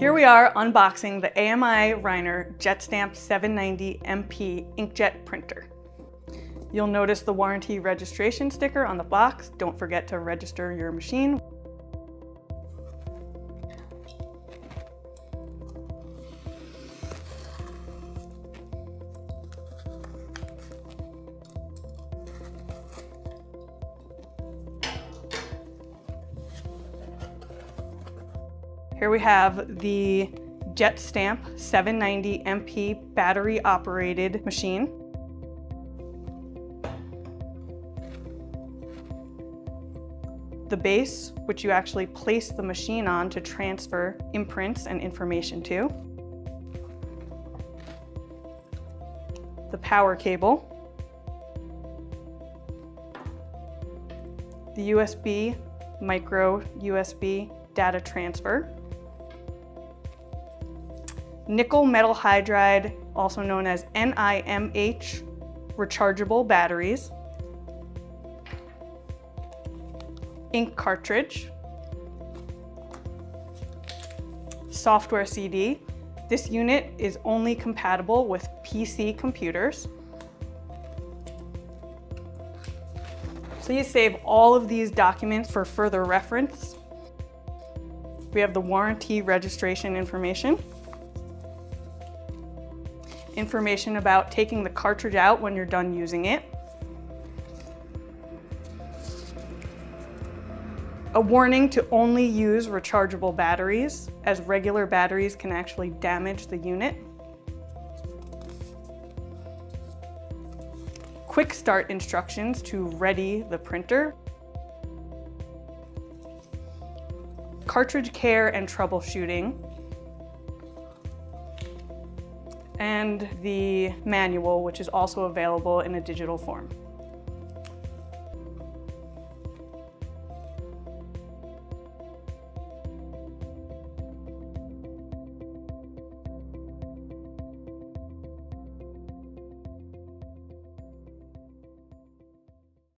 Here we are unboxing the AMI Reiner JetStamp 790 MP inkjet printer. You'll notice the warranty registration sticker on the box. Don't forget to register your machine. Here we have the JetStamp 790 MP battery operated machine. The base, which you actually place the machine on to transfer imprints and information to. The power cable. The USB, micro USB data transfer. Nickel metal hydride, also known as NIMH, rechargeable batteries. Ink cartridge. Software CD. This unit is only compatible with PC computers. Please save all of these documents for further reference. We have the warranty registration information. Information about taking the cartridge out when you're done using it. A warning to only use rechargeable batteries, as regular batteries can actually damage the unit. Quick start instructions to ready the printer. Cartridge care and troubleshooting. And the manual, which is also available in a digital form.